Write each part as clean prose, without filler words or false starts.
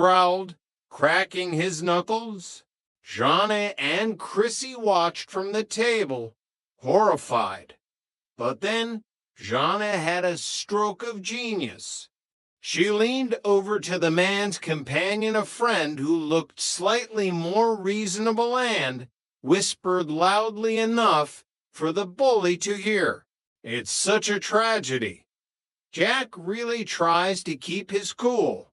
growled, cracking his knuckles. Johnny and Chrissy watched from the table, horrified. But then Johnny had a stroke of genius. She leaned over to the man's companion, a friend who looked slightly more reasonable, and whispered loudly enough for the bully to hear. "It's such a tragedy. Jack really tries to keep his cool,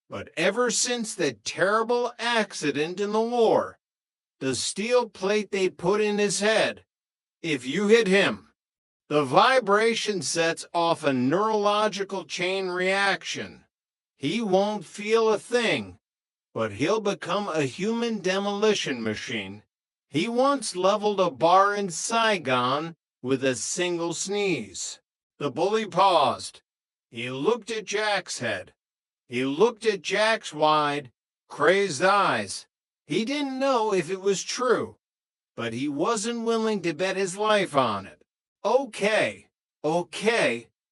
but ever since that terrible accident in the war, the steel plate they put in his head, if you hit him, the vibration sets off a neurological chain reaction. He won't feel a thing, but he'll become a human demolition machine. He once leveled a bar in Saigon with a single sneeze." The bully paused. He looked at Jack's head. He looked at Jack's wide, crazed eyes. He didn't know if it was true, but he wasn't willing to bet his life on it. Okay,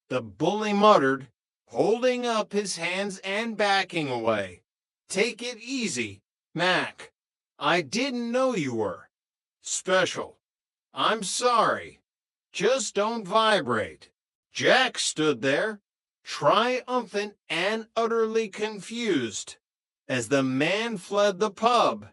the bully muttered, holding up his hands and backing away. "Take it easy, Mac. I didn't know you were special. I'm sorry. Just don't vibrate." Jack stood there, triumphant and utterly confused. As the man fled the pub,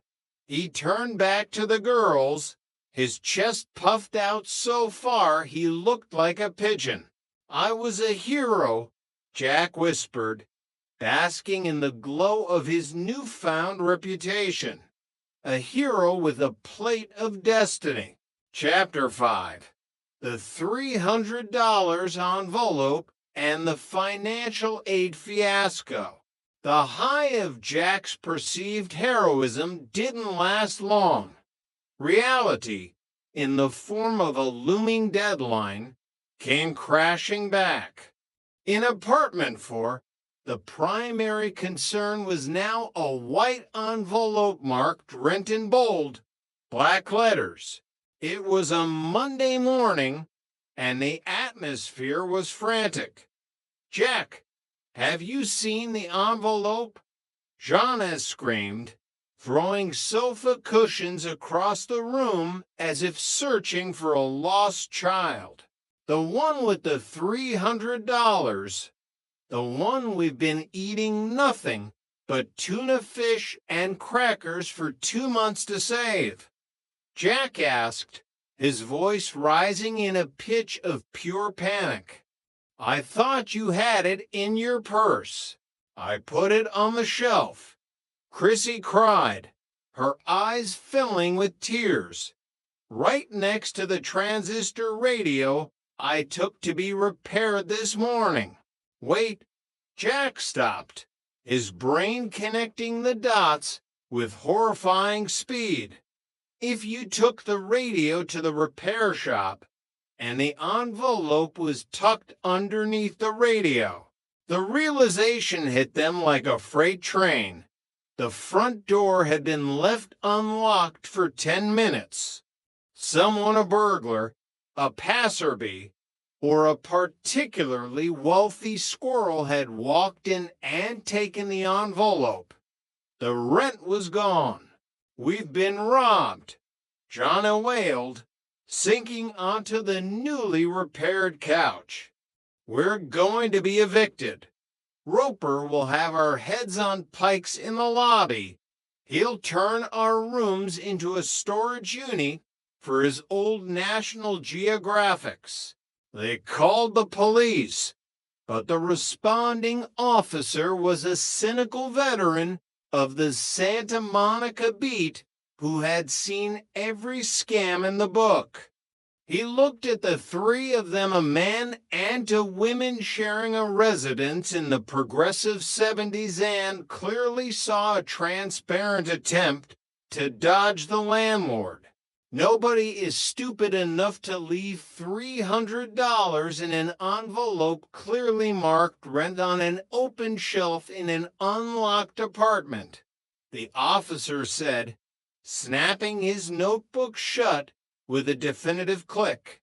he turned back to the girls, his chest puffed out so far he looked like a pigeon. "I was a hero," Jack whispered, basking in the glow of his newfound reputation. A hero with a plate of destiny. Chapter 5. The $300 envelope and the financial aid fiasco. The high of Jack's perceived heroism didn't last long. Reality, in the form of a looming deadline, came crashing back. In apartment 4, the primary concern was now a white envelope marked rent in bold, black letters. It was a Monday morning, and the atmosphere was frantic. "Jack, have you seen the envelope?" Jana screamed, throwing sofa cushions across the room as if searching for a lost child. "The one with the $300. The one we've been eating nothing but tuna fish and crackers for 2 months to save." Jack asked, his voice rising in a pitch of pure panic. "I thought you had it in your purse." "I put it on the shelf," Chrissy cried, her eyes filling with tears. "Right next to the transistor radio I took to be repaired this morning." "Wait," Jack stopped, his brain connecting the dots with horrifying speed. "If you took the radio to the repair shop and the envelope was tucked underneath the radio." The realization hit them like a freight train. The front door had been left unlocked for 10 minutes. Someone, a burglar, a passerby, or a particularly wealthy squirrel had walked in and taken the envelope. The rent was gone. "We've been robbed," Jana wailed, sinking onto the newly repaired couch. "We're going to be evicted. Roper will have our heads on pikes in the lobby. He'll turn our rooms into a storage unit for his old National Geographics." They called the police, but the responding officer was a cynical veteran of the Santa Monica beat who had seen every scam in the book. He looked at the 3 of them, a man and a woman sharing a residence in the progressive 70s, and clearly saw a transparent attempt to dodge the landlord. Nobody is stupid enough to leave $300 in an envelope clearly marked rent on an open shelf in an unlocked apartment, the officer said, snapping his notebook shut with a definitive click.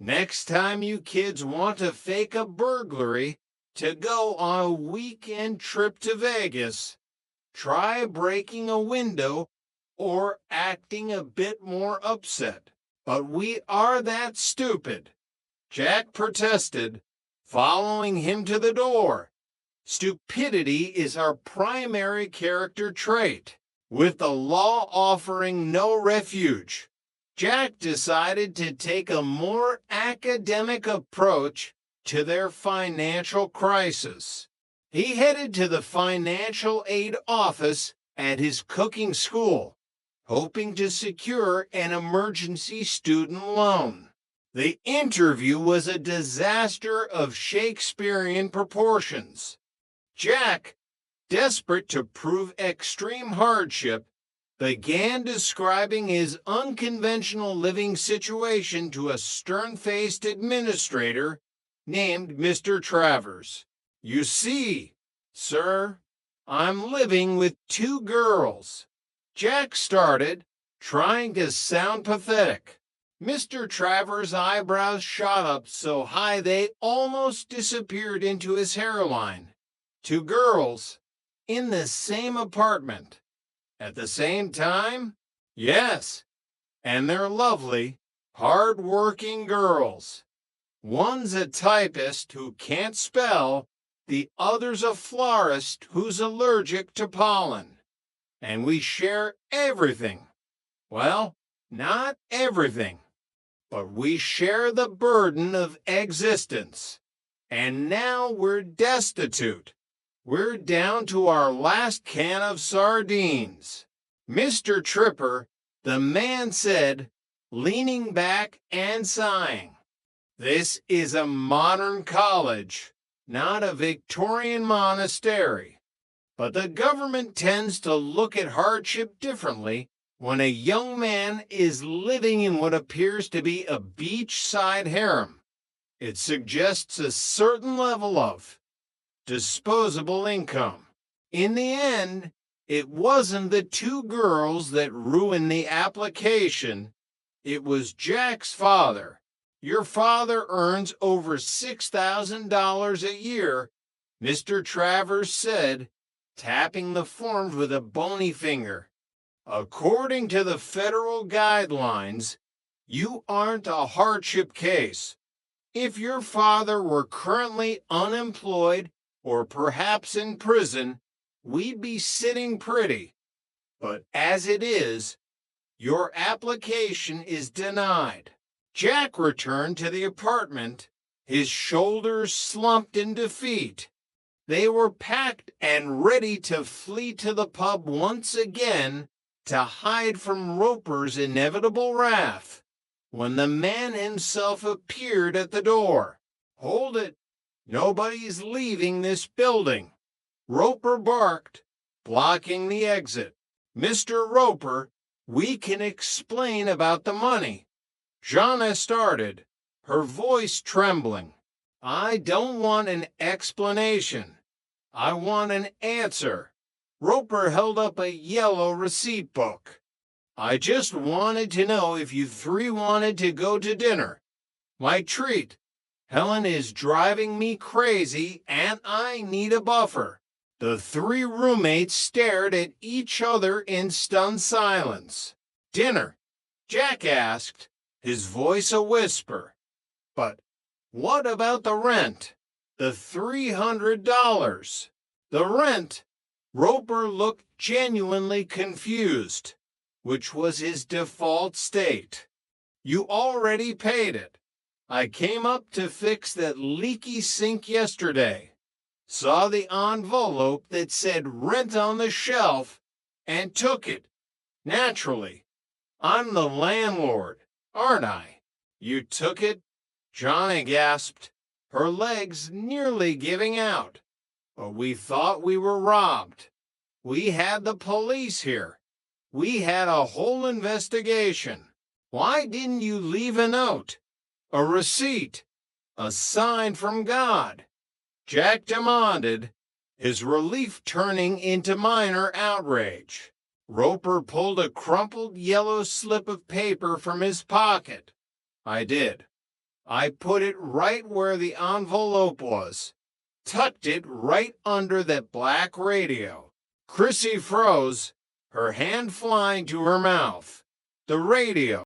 "Next time you kids want to fake a burglary to go on a weekend trip to Vegas, try breaking a window or acting a bit more upset. But we are that stupid, Jack protested, following him to the door. Stupidity is our primary character trait, with the law offering no refuge. Jack decided to take a more academic approach to their financial crisis. He headed to the financial aid office at his cooking school, hoping to secure an emergency student loan. The interview was a disaster of Shakespearean proportions. Jack, desperate to prove extreme hardship, began describing his unconventional living situation to a stern-faced administrator named Mr. Travers. "You see, sir, I'm living with 2 girls." Jack started, trying to sound pathetic. Mr. Travers' eyebrows shot up so high they almost disappeared into his hairline. 2 girls, in the same apartment. At the same time? Yes, and they're lovely, hard-working girls. One's a typist who can't spell, the other's a florist who's allergic to pollen. And we share everything. Well, not everything, but we share the burden of existence. And now we're destitute. We're down to our last can of sardines. Mr. Tripper, the man said, leaning back and sighing. This is a modern college, not a Victorian monastery. But the government tends to look at hardship differently when a young man is living in what appears to be a beachside harem. It suggests a certain level of disposable income. In the end, it wasn't the 2 girls that ruined the application. It was Jack's father. Your father earns over $6,000 a year, Mr. Travers said, tapping the forms with a bony finger. According to the federal guidelines, you aren't a hardship case. If your father were currently unemployed or perhaps in prison, we'd be sitting pretty. But as it is, your application is denied. Jack returned to the apartment, his shoulders slumped in defeat. They were packed and ready to flee to the pub once again to hide from Roper's inevitable wrath, when the man himself appeared at the door. "Hold it! Nobody's leaving this building," Roper barked, blocking the exit. "Mr. Roper, we can explain about the money." Jana started, her voice trembling. "I don't want an explanation. I want an answer." Roper held up a yellow receipt book. "I just wanted to know if you 3 wanted to go to dinner. My treat. Helen is driving me crazy, and I need a buffer." The 3 roommates stared at each other in stunned silence. "Dinner?" Jack asked, his voice a whisper. "But what about the rent? The $300? The rent?" Roper looked genuinely confused, which was his default state. "You already paid it. I came up to fix that leaky sink yesterday, saw the envelope that said rent on the shelf, and took it. Naturally. I'm the landlord, aren't I?" "You took it?" Johnny gasped, her legs nearly giving out. "But we thought we were robbed. We had the police here. We had a whole investigation. Why didn't you leave a note? A receipt? A sign from God?" Jack demanded, his relief turning into minor outrage. Roper pulled a crumpled yellow slip of paper from his pocket. "I did. I put it right where the envelope was. Tucked it right under that black radio. Chrissy froze, her hand flying to her mouth. The radio